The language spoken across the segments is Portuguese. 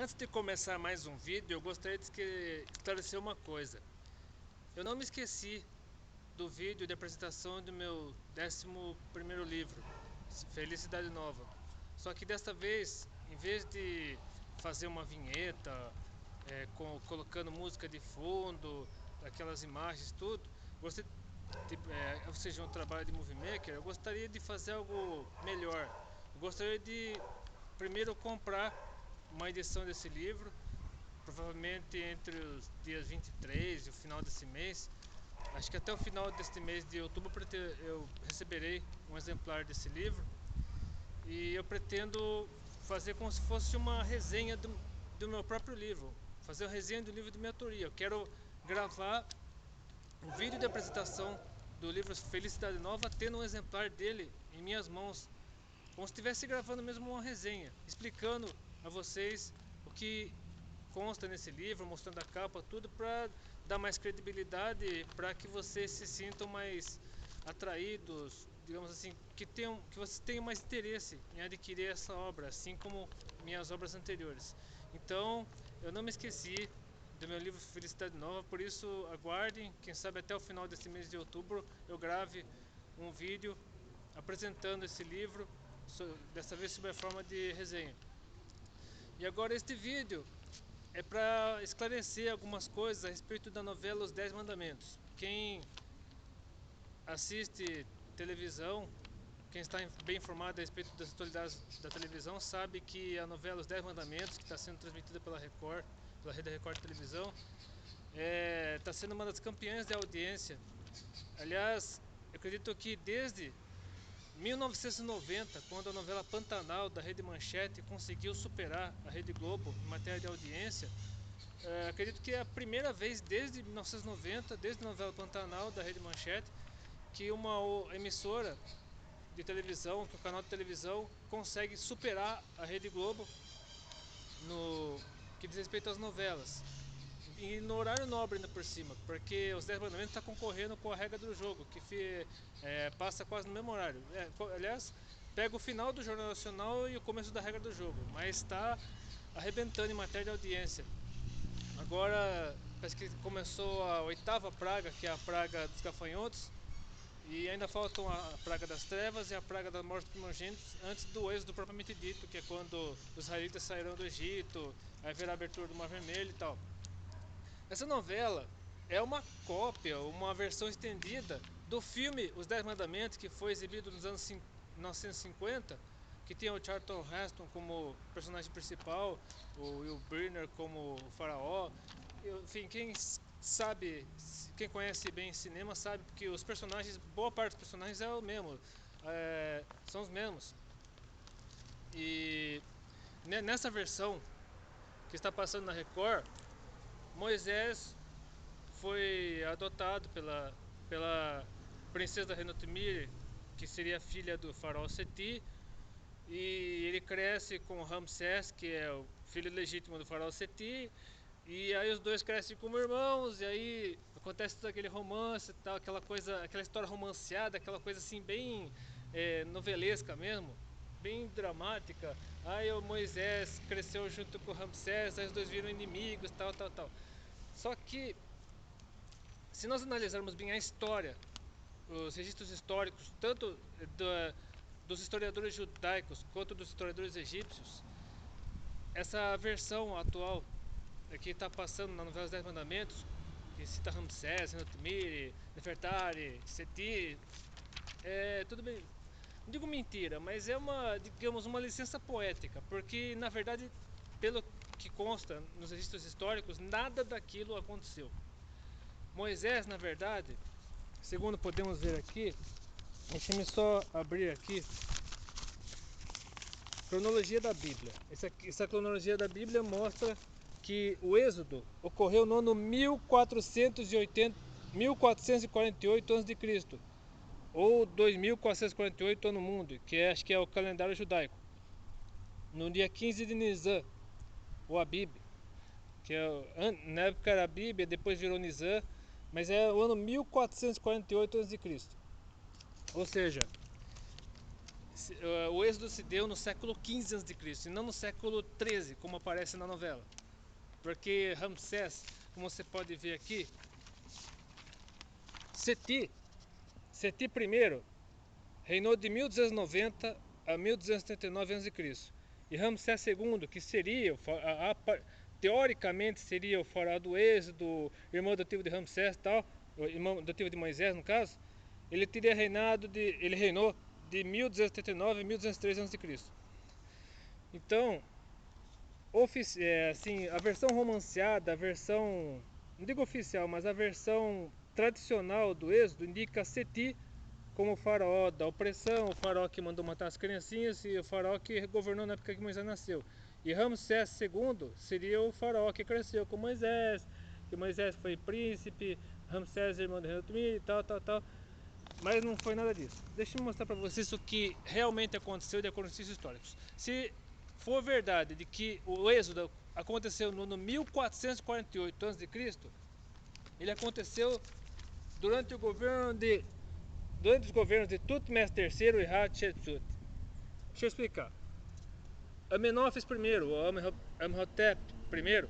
Antes de começar mais um vídeo, eu gostaria de esclarecer uma coisa. Eu não me esqueci do vídeo de apresentação do meu 11º livro, Felicidade Nova. Só que desta vez, em vez de fazer uma vinheta, colocando música de fundo, aquelas imagens, tudo, gostaria ou seja, um trabalho de movie maker, eu gostaria de fazer algo melhor. Eu gostaria de primeiro comprar uma edição desse livro, provavelmente entre os dias 23 e o final desse mês. Acho que até o final deste mês de outubro eu receberei um exemplar desse livro e eu pretendo fazer como se fosse uma resenha do meu próprio livro, fazer uma resenha do livro de minha autoria. Eu quero gravar um vídeo de apresentação do livro Felicidade Nova, tendo um exemplar dele em minhas mãos, como se estivesse gravando mesmo uma resenha, explicando a vocês o que consta nesse livro, mostrando a capa, tudo para dar mais credibilidade, para que vocês se sintam mais atraídos, digamos assim, que vocês tenham mais interesse em adquirir essa obra, assim como minhas obras anteriores. Então, eu não me esqueci do meu livro Felicidade Nova, por isso aguardem, quem sabe até o final desse mês de outubro eu grave um vídeo apresentando esse livro, dessa vez sob a forma de resenha. E agora este vídeo é para esclarecer algumas coisas a respeito da novela Os 10 Mandamentos. Quem assiste televisão, quem está bem informado a respeito das atualidades da televisão, sabe que a novela Os 10 Mandamentos, que está sendo transmitida pela Record, pela Rede Record de Televisão, está sendo uma das campeãs de audiência. Aliás, eu acredito que desde 1990, quando a novela Pantanal da Rede Manchete conseguiu superar a Rede Globo em matéria de audiência, acredito que é a primeira vez desde 1990, desde a novela Pantanal da Rede Manchete, que uma emissora de televisão, que o canal de televisão consegue superar a Rede Globo no que diz respeito às novelas. E no horário nobre ainda por cima, porque os 10 Mandamentos está concorrendo com a regra do jogo, que passa quase no mesmo horário. Aliás, pega o final do Jornal Nacional e o começo da regra do jogo, mas está arrebentando em matéria de audiência. Agora, parece que começou a 8ª praga, que é a praga dos gafanhotos, e ainda faltam a praga das trevas e a praga da morte dos primogênitos antes do êxodo propriamente dito, que é quando os israelitas sairão do Egito, aí haverá a abertura do Mar Vermelho e tal. Essa novela é uma cópia, uma versão estendida do filme Os 10 Mandamentos, que foi exibido nos anos 1950, que tem o Charlton Heston como personagem principal, o Will Brynner como o faraó. Enfim, quem conhece bem cinema sabe que os personagens, boa parte dos personagens é o mesmo, são os mesmos. E nessa versão que está passando na Record, Moisés foi adotado pela princesa Renotimir, que seria filha do faraó Seti, e ele cresce com Ramsés, que é o filho legítimo do faraó Seti, e aí os dois crescem como irmãos, e aí acontece todo aquele romance, tal, aquela coisa, aquela história romanceada, aquela coisa assim bem novelesca mesmo, bem dramática. Aí o Moisés cresceu junto com o Ramsés, aí os dois viram inimigos, tal, tal, tal. Só que se nós analisarmos bem a história, os registros históricos, tanto dos historiadores judaicos quanto dos historiadores egípcios, essa versão atual que está passando na novela Os 10 Mandamentos, que cita Ramsés, Renotimir, Nefertari, Seti, tudo bem, não digo mentira, mas é digamos, uma licença poética, porque na verdade, pelo que consta nos registros históricos, nada daquilo aconteceu. Moisés, na verdade, segundo podemos ver aqui, deixa-me só abrir aqui, cronologia da Bíblia. Essa cronologia da Bíblia mostra que o êxodo ocorreu no ano 1448 a.C., ou 2448 no mundo, acho que é o calendário judaico, no dia 15 de Nisan, ou Abib, na época era Abib, depois virou Nisan, mas é o ano 1448 a.C. Ou seja, O êxodo se deu no século XV a.C. e não no século XIII, como aparece na novela. Porque Ramsés, como você pode ver aqui, Seti I reinou de 1290 a 1279 a.C. E Ramsés II, que seria, teoricamente seria o faraó do êxodo, irmão adotivo de Ramsés e tal, irmão adotivo de Moisés no caso, ele reinou de 1279 a 1203 a.C. Então, assim, a versão romanceada, a versão, não digo oficial, mas a versão tradicional do êxodo indica Seti como o faraó da opressão, o faraó que mandou matar as criancinhas e o faraó que governou na época que Moisés nasceu. E Ramsés II seria o faraó que cresceu com Moisés, que Moisés foi príncipe, Ramsés irmão de Renatumir e tal. Mas não foi nada disso. Deixa eu mostrar para vocês o que realmente aconteceu de acontecimentos históricos. Se for verdade de que o êxodo aconteceu no ano 1448 a.C., ele aconteceu durante os governos de Tutmés III e Hatshepsut. Deixa eu explicar. Amenófis I, ou Amenhotep I,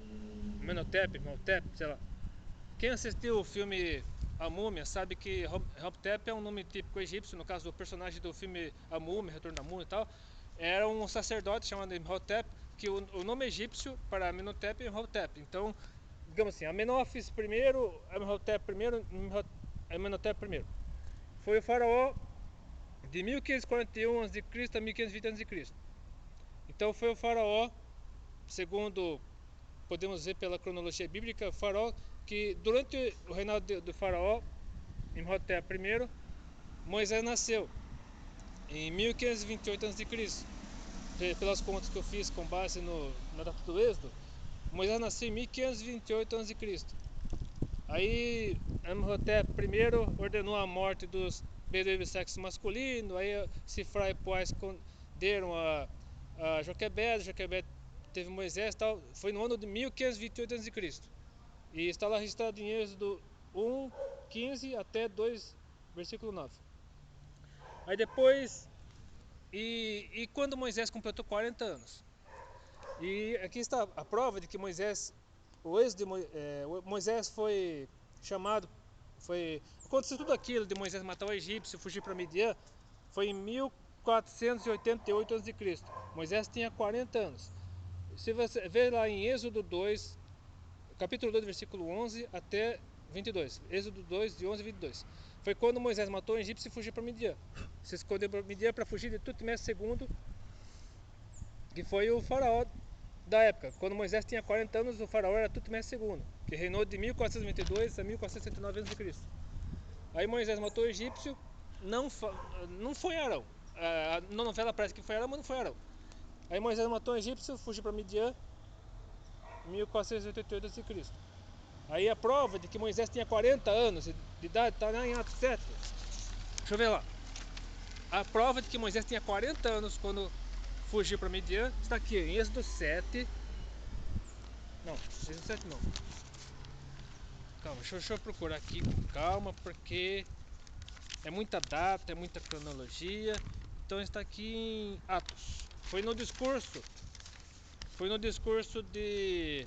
sei lá. Quem assistiu o filme A Múmia sabe que Amenhotep é um nome típico egípcio, no caso do personagem do filme A Múmia, Retorno da Múmia e tal. Era um sacerdote chamado Amenhotep, que o nome egípcio para Amenhotep é Amenhotep. Então, digamos assim, Amenófis I, Amenhotep I. Foi o faraó de 1541 a.C. a 1520 a.C. Então foi o faraó, segundo podemos ver pela cronologia bíblica, o faraó que durante o reinado do faraó Imhotep I, Moisés nasceu em 1528 a.C. Pelas contas que eu fiz com base na data do êxodo, Moisés nasceu em 1528 a.C. Aí Imhotep I ordenou a morte dos beduínos do sexo masculino, aí Sifra e Puá esconderam a Joquebed teve Moisés e tal, foi no ano de 1528 a.C. E está lá registrado em Êxodo 1, 15 até 2, versículo 9. Aí depois, e quando Moisés completou 40 anos, e aqui está a prova de que Moisés foi chamado, aconteceu tudo aquilo de Moisés matar o egípcio, fugir para Midian, foi em 1488 a.C. Moisés tinha 40 anos. Se você ver lá em Êxodo 2, capítulo 2, versículo 11 até 22, Êxodo 2, de 11 a 22, foi quando Moisés matou o egípcio e fugiu para Midian. Se escondeu para Midian para fugir de Tutmés II, que foi o faraó da época. Quando Moisés tinha 40 anos, o faraó era Tutmés II, que reinou de 1422 a 1479 a.C. Aí Moisés matou o egípcio, não foi Arão. Na novela parece que foi Arão, mas não foi Arão. Aí Moisés matou o egípcio, fugiu para Midian, 1488 a.C. Aí a prova de que Moisés tinha 40 anos de idade está lá em Atos 7. Deixa eu ver lá. A prova de que Moisés tinha 40 anos quando fugiu para Midian está aqui, em Êxodo 7. Não, Êxodo 7 não. Calma, deixa eu procurar aqui com calma, porque é muita data, é muita cronologia. Então está aqui em Atos. Foi no discurso de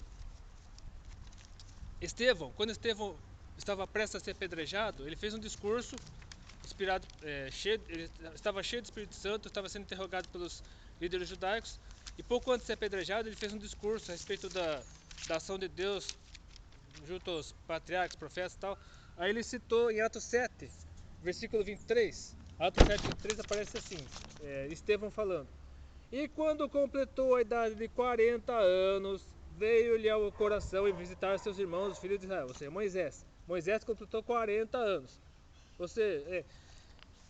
Estevão. Quando Estevão estava prestes a ser apedrejado, ele fez um discurso inspirado, ele estava cheio do Espírito Santo, estava sendo interrogado pelos líderes judaicos, e pouco antes de ser apedrejado, ele fez um discurso a respeito da ação de Deus junto aos patriarcas, profetas e tal. Aí ele citou em Atos 7, versículo 23, Atos 7, 23 aparece assim, Estevão falando: e quando completou a idade de 40 anos, veio-lhe ao coração em visitar seus irmãos, os filhos de Israel, ou seja, Moisés. Moisés completou 40 anos. Ou seja,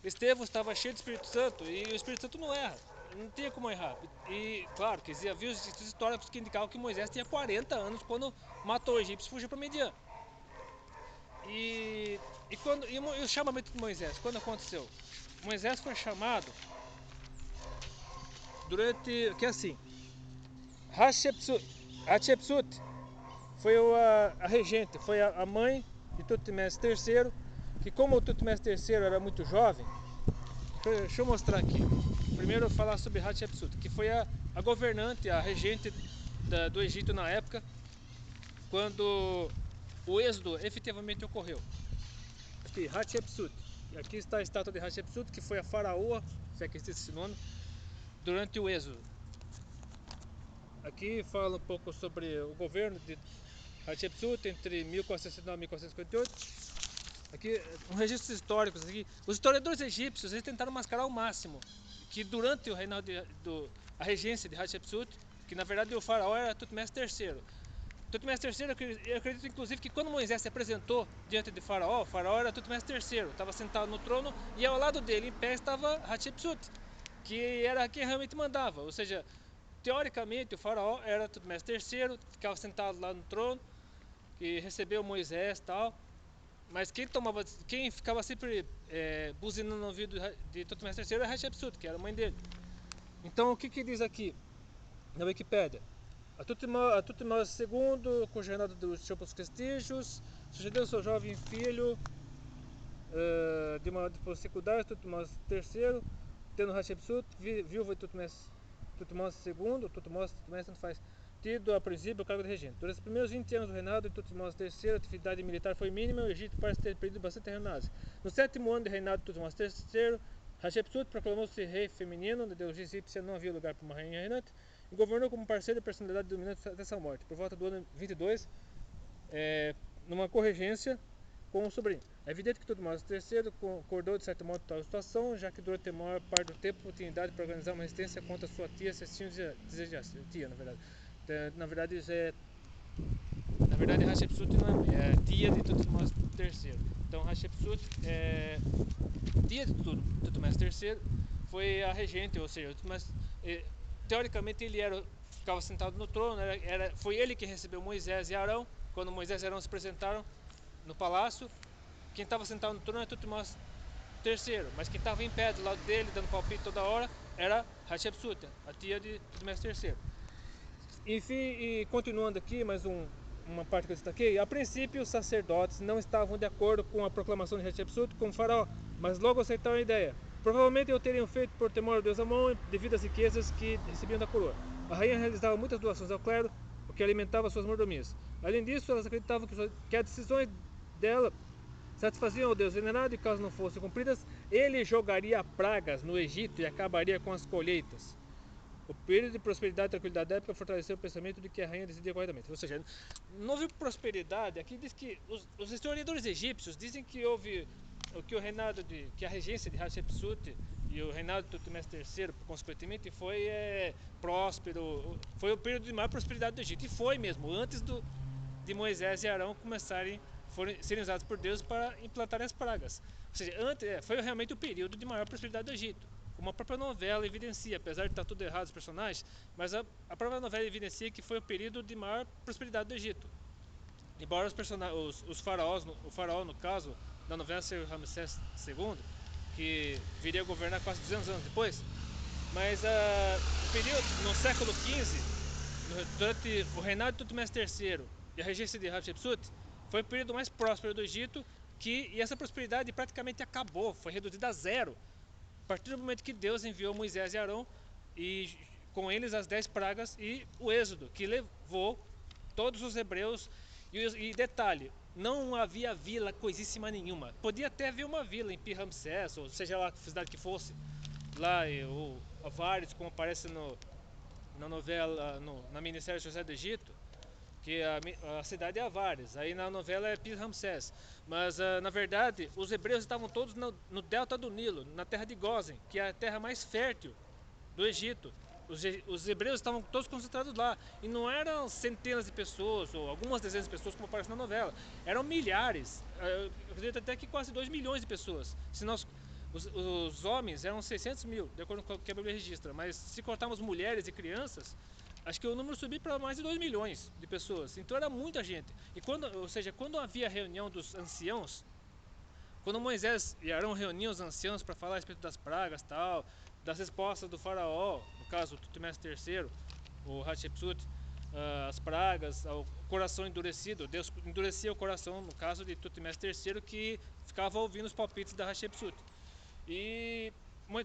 Estevão estava cheio do Espírito Santo, e o Espírito Santo não erra, não tinha como errar. E claro que havia os históricos que indicavam que Moisés tinha 40 anos quando matou o egípcio e fugiu para Midian. E o chamamento de Moisés, quando aconteceu? Moisés foi chamado durante, que é assim, Hatshepsut foi a regente, foi a mãe de Tutmés III, que como o Tutmés III era muito jovem, deixa eu mostrar aqui. primeiro falar sobre Hatshepsut, que foi a governante, a regente do Egito na época, quando o êxodo efetivamente ocorreu. Aqui, Hatshepsut. Aqui está a estátua de Hatshepsut, que foi a faraoa, se é que existe esse nome, durante o êxodo. Aqui fala um pouco sobre o governo de Hatshepsut entre 1409 e 1458. Aqui, um registros históricos aqui. Os historiadores egípcios eles tentaram mascarar ao máximo que durante o reinado a regência de Hatshepsut, que na verdade o faraó era Tutmés III. Tutmés III, eu acredito inclusive que quando Moisés se apresentou diante de faraó, o faraó era Tutmés III, estava sentado no trono e ao lado dele em pé estava Hatshepsut, que era quem realmente mandava. Ou seja, teoricamente o faraó era Tutmés III, ficava sentado lá no trono, que recebeu Moisés e tal. Mas quem ficava sempre buzinando no ouvido de Tutmés III era Hatshepsut, que era a mãe dele. Então o que diz aqui na Wikipédia? A Tutmós II, cujo reinado deixou poucos vestígios, sucedeu seu jovem filho de uma secundária, Tutmós III, tendo Hatshepsut, viúva de Tutmós II, Tutmós tanto faz, tido a princípio o cargo de regente. Durante os primeiros 20 anos do reinado de Tutmós III, a atividade militar foi mínima e o Egito parece ter perdido bastante terreno na Ásia. No 7º ano de reinado de Tutmós III, Hatshepsut proclamou-se rei feminino, na ideologia egípcia não havia lugar para uma rainha reinante, e governou como parceiro e personalidade dominante até sua morte, por volta do ano 22, numa corregência com o sobrinho. É evidente que Tutmós III concordou de certo modo com tal situação, já que durante a maior parte do tempo tinha idade para organizar uma resistência contra sua tia, se assim desejasse. Tia, na verdade. Na verdade, Hatshepsut não é tia de Tutmós III. Então, Hatshepsut é tia de Tutmós III, foi a regente, ou seja, teoricamente ele ficava sentado no trono, foi ele que recebeu Moisés e Arão, quando Moisés e Arão se apresentaram no palácio. Quem estava sentado no trono era Tutmós III, mas quem estava em pé do lado dele, dando palpite toda hora, era Hatshepsut, a tia de Tutmós III. Enfim, e continuando aqui, mais uma parte que eu destaquei, a princípio os sacerdotes não estavam de acordo com a proclamação de Hatshepsut como faraó, mas logo aceitaram a ideia. Provavelmente o teriam feito por temor ao deus Amon devido às riquezas que recebiam da coroa. A rainha realizava muitas doações ao clero, o que alimentava suas mordomias. Além disso, elas acreditavam que as decisões dela satisfaziam ao deus venerado e caso não fossem cumpridas, ele jogaria pragas no Egito e acabaria com as colheitas. O período de prosperidade e tranquilidade da época fortaleceu o pensamento de que a rainha decidia corretamente. Ou seja, não houve prosperidade. Aqui diz que os historiadores egípcios dizem que houve que a regência de Hatshepsut e o reinado de Tutmés III, consequentemente, foi próspero. Foi o período de maior prosperidade do Egito. E foi mesmo, antes de Moisés e Arão serem usados por Deus para implantar as pragas. Ou seja, foi realmente o período de maior prosperidade do Egito. Como a própria novela evidencia, apesar de estar tudo errado os personagens, mas a própria novela evidencia que foi o período de maior prosperidade do Egito. Embora os faraós, o faraó no caso da novela ser Ramsés II, que viria a governar quase 200 anos depois, mas o período no século XV, durante o reinado de Tutmés III e a regência de Hatshepsut, foi o período mais próspero do Egito, e essa prosperidade praticamente acabou, foi reduzida a zero. A partir do momento que Deus enviou Moisés e Arão e com eles as 10 pragas e o êxodo, que levou todos os hebreus. E detalhe, não havia vila coisíssima nenhuma. Podia até haver uma vila em Pi-Ramsés, ou seja lá que cidade que fosse, lá ou Avares, como aparece na novela, na minissérie José do Egito, que a cidade é Avares, aí na novela é Pi-Ramsés. Mas na verdade os hebreus estavam todos no delta do Nilo, na terra de Gósen, que é a terra mais fértil do Egito. Os hebreus estavam todos concentrados lá, e não eram centenas de pessoas ou algumas dezenas de pessoas como aparece na novela, eram milhares, eu acredito até que quase 2 milhões de pessoas. Os homens eram 600 mil, de acordo com o que a Bíblia registra, mas se cortarmos mulheres e crianças, acho que o número subiu para mais de 2 milhões de pessoas. Então era muita gente. E quando havia reunião dos anciãos, quando Moisés e Arão reuniam os anciãos para falar a respeito das pragas, tal, das respostas do faraó, no caso Tutmés III, o Hatshepsut, as pragas, o coração endurecido, Deus endurecia o coração, no caso de Tutmés III, que ficava ouvindo os palpites da Hatshepsut. E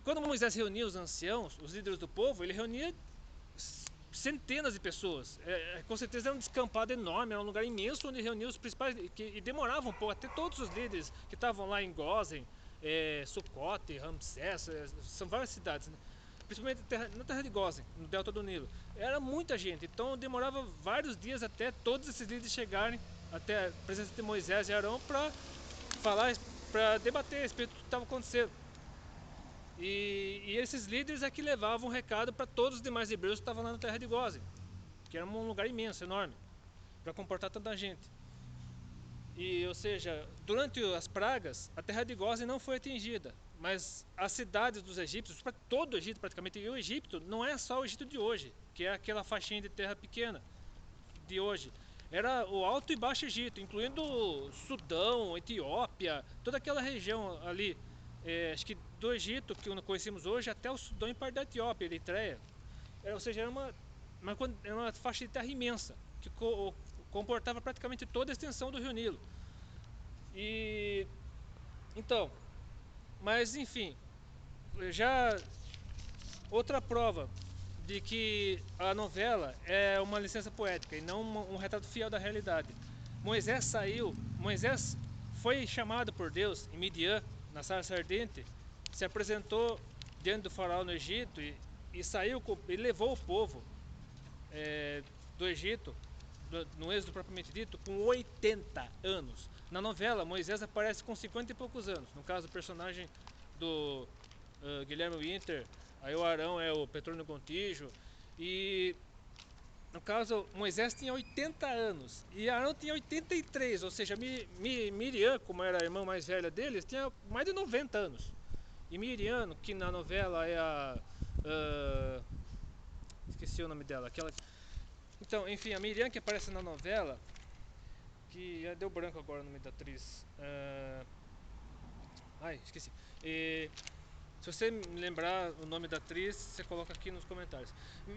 quando Moisés reunia os anciãos, os líderes do povo, ele reunia centenas de pessoas. Com certeza era um descampado enorme, era um lugar imenso onde reunia os principais, e demorava um pouco, até todos os líderes que estavam lá em Gósen, Sucote, Ramsés, são várias cidades, né? Principalmente na terra de Gósen, no delta do Nilo. Era muita gente, então demorava vários dias até todos esses líderes chegarem até a presença de Moisés e Arão para falar, para debater a respeito do que estava acontecendo. E esses líderes é que levavam o recado para todos os demais hebreus que estavam lá na terra de Gósen, que era um lugar imenso, enorme, para comportar tanta gente. Ou seja, durante as pragas, a terra de Gósen não foi atingida, mas as cidades dos egípcios, para todo o Egito praticamente, e o Egito não é só o Egito de hoje, que é aquela faixinha de terra pequena de hoje. Era o Alto e Baixo Egito, incluindo Sudão, Etiópia, toda aquela região ali, acho que do Egito, que conhecemos hoje, até o Sudão e parte da Etiópia, Eritreia. Ou seja, era uma faixa de terra imensa, que comportava praticamente toda a extensão do Rio Nilo. Então, mas enfim, já outra prova de que a novela é uma licença poética e não um retrato fiel da realidade. Moisés foi chamado por Deus em Midian, na sarça ardente, se apresentou diante do faraó no Egito e saiu e levou o povo do Egito, no êxodo propriamente dito, com 80 anos. Na novela, Moisés aparece com 50 e poucos anos. No caso, o personagem do Guilherme Winter, aí o Arão é o Petrônio Gontijo, e no caso, Moisés tinha 80 anos e Arão tinha 83, ou seja, Miriam, como era a irmã mais velha deles, tinha mais de 90 anos. E Miriam, que na novela é a... esqueci o nome dela. Então, enfim, a Miriam que aparece na novela, que deu branco agora o nome da atriz. Esqueci. Se você me lembrar o nome da atriz, você coloca aqui nos comentários.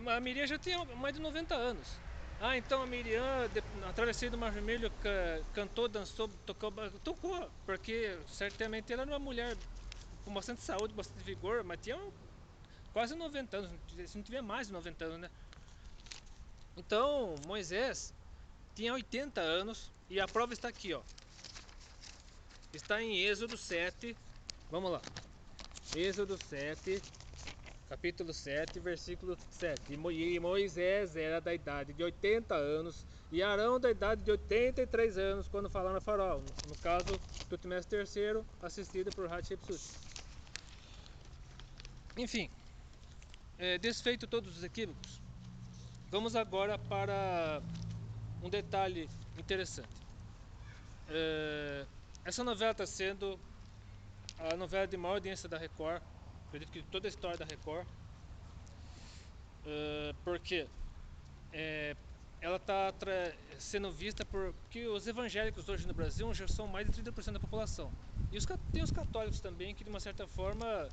A Miriam já tinha mais de 90 anos. Então a Miriam, na travessia do Mar Vermelho, cantou, dançou, tocou, porque certamente ela era uma mulher com bastante saúde, bastante vigor, mas tinha quase 90 anos, se não tiver mais de 90 anos, né? Então Moisés tinha 80 anos e a prova está aqui, ó. Está em Êxodo 7. Vamos lá. Êxodo 7, capítulo 7, versículo 7. E Moisés era da idade de 80 anos e Arão da idade de 83 anos quando falaram a Faraó. No caso, Tutmés III, assistido por Hatshepsut. Enfim, desfeito todos os equívocos, vamos agora para um detalhe interessante. Essa novela está sendo a novela de maior audiência da Record, acredito que toda a história da Record, porque ela está sendo vista porque os evangélicos hoje no Brasil já são mais de 30% da população. E tem os católicos também que de uma certa forma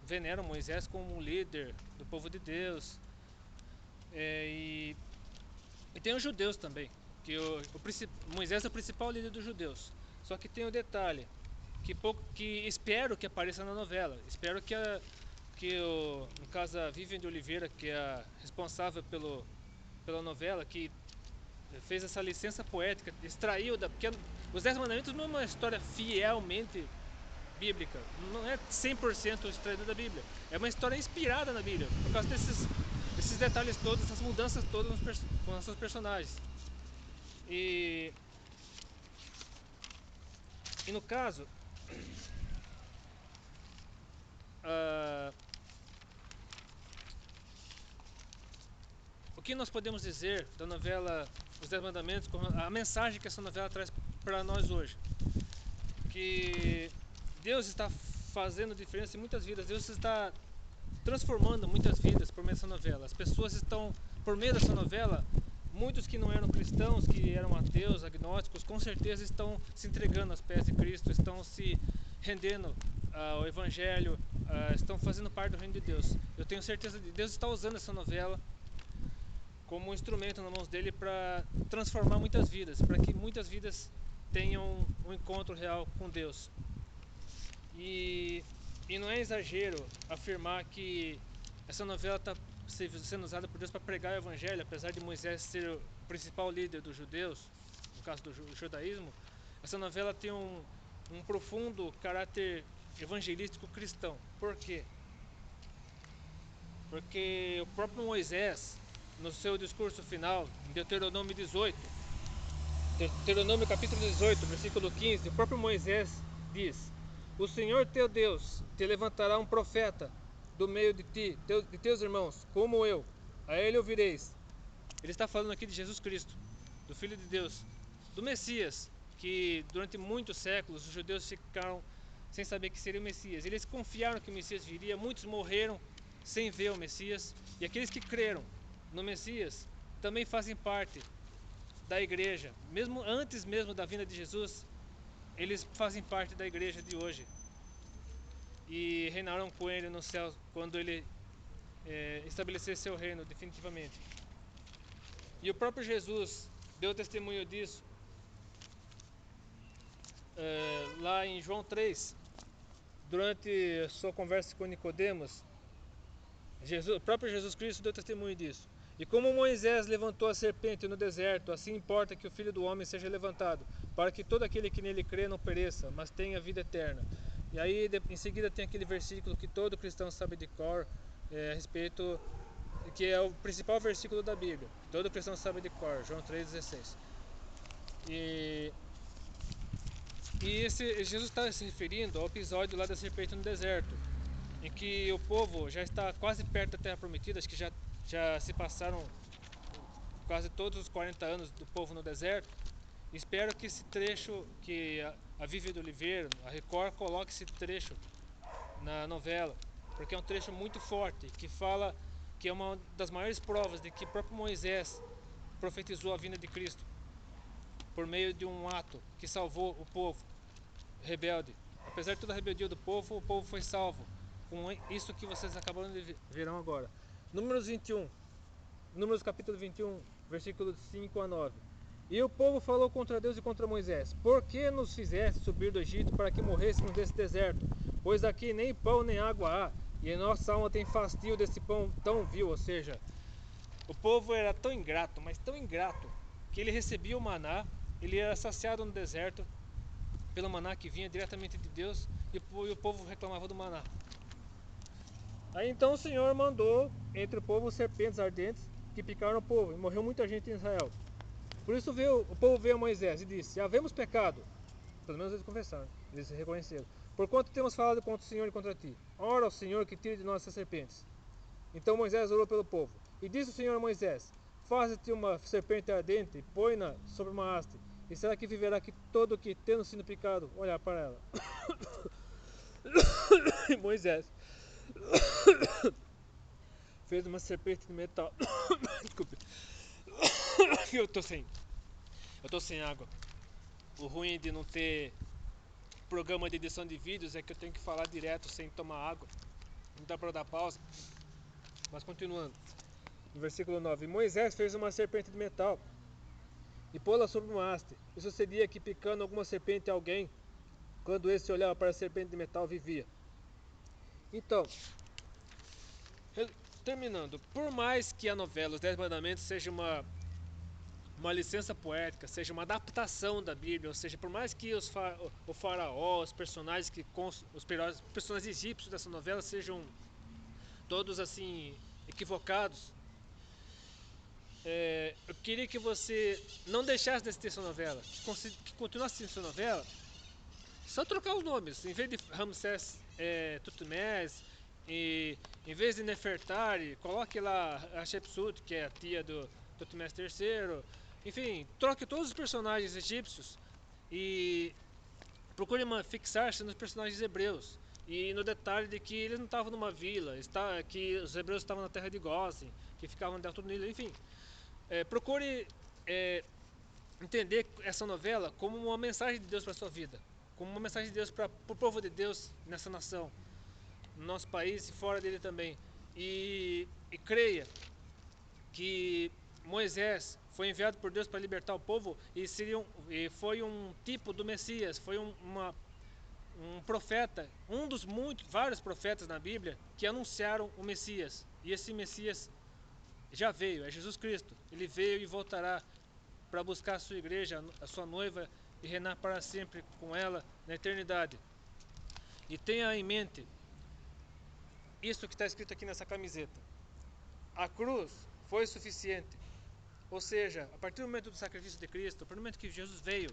veneram Moisés como um líder do povo de Deus. E tem os judeus também, que Moisés é o principal líder dos judeus. Só que tem um detalhe, que espero que apareça na novela. Espero que no caso a Vivian de Oliveira, que é a responsável pela novela, que fez essa licença poética, extraiu porque os 10 Mandamentos não é uma história fielmente bíblica, não é 100% extraída da Bíblia, é uma história inspirada na Bíblia, por causa desses detalhes todos, essas mudanças todas com nossos personagens. E no caso, o que nós podemos dizer da novela Os 10 Mandamentos, a mensagem que essa novela traz para nós hoje? Que Deus está fazendo diferença em muitas vidas, Deus está transformando muitas vidas por meio dessa novela. As pessoas estão, por meio dessa novela, muitos que não eram cristãos, que eram ateus, agnósticos, com certeza estão se entregando aos pés de Cristo, estão se rendendo ao Evangelho, estão fazendo parte do reino de Deus. Eu tenho certeza que Deus está usando essa novela como um instrumento nas mãos dele para transformar muitas vidas, para que muitas vidas tenham um encontro real com Deus. E E não é exagero afirmar que essa novela está sendo usada por Deus para pregar o evangelho, apesar de Moisés ser o principal líder dos judeus, no caso do judaísmo. Essa novela tem um profundo caráter evangelístico cristão. Por quê? Porque o próprio Moisés, no seu discurso final, em Deuteronômio 18, Deuteronômio capítulo 18, versículo 15, o próprio Moisés diz: o Senhor teu Deus te levantará um profeta do meio de ti, de teus irmãos, como eu, a ele ouvireis. Ele está falando aqui de Jesus Cristo, do Filho de Deus, do Messias, que durante muitos séculos os judeus ficaram sem saber que seria o Messias. Eles confiaram que o Messias viria, muitos morreram sem ver o Messias, e aqueles que creram no Messias também fazem parte da igreja, mesmo antes mesmo da vinda de Jesus, eles fazem parte da igreja de hoje e reinarão com ele no céu quando ele estabelecer seu reino definitivamente. E o próprio Jesus deu testemunho disso lá em João 3, durante a sua conversa com Nicodemos. O próprio Jesus Cristo deu testemunho disso. E como Moisés levantou a serpente no deserto, assim importa que o Filho do Homem seja levantado, para que todo aquele que nele crê não pereça, mas tenha vida eterna. E aí em seguida tem aquele versículo que todo cristão sabe de cor, a respeito, que é o principal versículo da Bíblia. Todo cristão sabe de cor, João 3,16. E Jesus está se referindo ao episódio lá da serpente no deserto, em que o povo já está quase perto da Terra Prometida, acho que já se passaram quase todos os 40 anos do povo no deserto. Espero que esse trecho, que a Vivi do Oliveira, a Record, coloque esse trecho na novela, porque é um trecho muito forte, que fala que é uma das maiores provas de que o próprio Moisés profetizou a vinda de Cristo, por meio de um ato que salvou o povo rebelde. Apesar de toda a rebeldia do povo, o povo foi salvo, com isso que vocês acabaram de verão agora. Números capítulo 21, versículos 5 a 9. E o povo falou contra Deus e contra Moisés: por que nos fizeste subir do Egito para que morrêssemos desse deserto? Pois aqui nem pão nem água há, e nossa alma tem fastio desse pão tão vil. Ou seja, o povo era tão ingrato, mas tão ingrato, que ele recebia o maná, ele era saciado no deserto pelo maná que vinha diretamente de Deus, e o povo reclamava do maná. Aí então o Senhor mandou entre o povo serpentes ardentes que picaram o povo, e morreu muita gente em Israel. Por isso o povo veio a Moisés e disse: havemos pecado. Pelo menos eles confessaram, eles reconheceram. Porquanto temos falado contra o Senhor e contra ti. Ora ao Senhor que tire de nós essas serpentes. Então Moisés orou pelo povo. E disse o Senhor a Moisés: faze-te uma serpente ardente e põe-na sobre uma haste. E será que viverá que todo que, tendo sido picado, olhar para ela? E Moisés fez uma serpente de metal. Desculpe. Eu tô sem água. O ruim de não ter programa de edição de vídeos é que eu tenho que falar direto sem tomar água. Não dá para dar pausa. Mas continuando. No versículo 9. Moisés fez uma serpente de metal e pô-la sobre uma haste. E sucedia que, picando alguma serpente a alguém, quando esse olhava para a serpente de metal, vivia. Então, terminando, por mais que a novela Os 10 Mandamentos seja uma licença poética, seja uma adaptação da Bíblia, ou seja, por mais que o faraó, os personagens os personagens egípcios dessa novela sejam todos assim equivocados, eu queria que você não deixasse de assistir essa novela, que continuasse assistindo essa novela, só trocar os nomes, em vez de Ramsés Tutmés, e em vez de Nefertari, coloque lá a Hatshepsut, que é a tia do Tutmés III. Enfim, troque todos os personagens egípcios e procure fixar-se nos personagens hebreus. E no detalhe de que eles não estavam numa vila, que os hebreus estavam na terra de Gósen, que ficavam dentro do Nilo, enfim. Procure entender essa novela como uma mensagem de Deus para a sua vida, como uma mensagem de Deus para o povo de Deus nessa nação, no nosso país e fora dele também. E creia que Moisés foi enviado por Deus para libertar o povo e foi um tipo do Messias, foi um profeta, um dos vários profetas na Bíblia que anunciaram o Messias. E esse Messias já veio, é Jesus Cristo. Ele veio e voltará para buscar a sua igreja, a sua noiva, e reinar para sempre com ela na eternidade. E tenha em mente isso que está escrito aqui nessa camiseta: a cruz foi suficiente. Ou seja, a partir do momento do sacrifício de Cristo, a partir do momento que Jesus veio,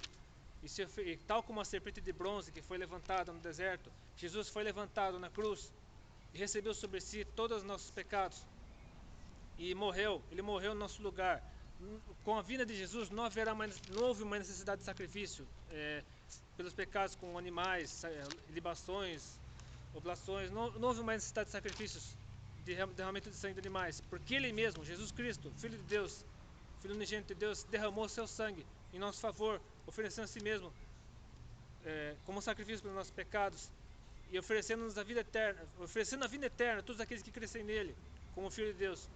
e tal como a serpente de bronze que foi levantada no deserto, Jesus foi levantado na cruz e recebeu sobre si todos os nossos pecados e morreu. Ele morreu no nosso lugar. Com a vinda de Jesus não houve uma necessidade de sacrifício pelos pecados com animais, libações, oblações. Não houve uma necessidade de sacrifícios de derramamento de sangue de animais, porque Ele mesmo, Jesus Cristo, Filho de Deus, Filho unigênito de Deus, derramou seu sangue em nosso favor, oferecendo a si mesmo como sacrifício pelos nossos pecados e oferecendo-nos a vida eterna, oferecendo a vida eterna a todos aqueles que crescem nele, como Filho de Deus.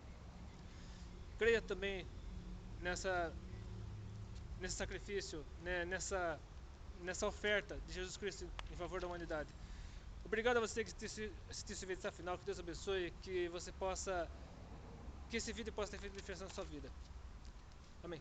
Creia também nesse sacrifício, né, nessa oferta de Jesus Cristo em favor da humanidade. Obrigado a você que assistiu esse vídeo até o final. Que Deus abençoe, que esse vídeo possa ter feito diferença na sua vida. Amém.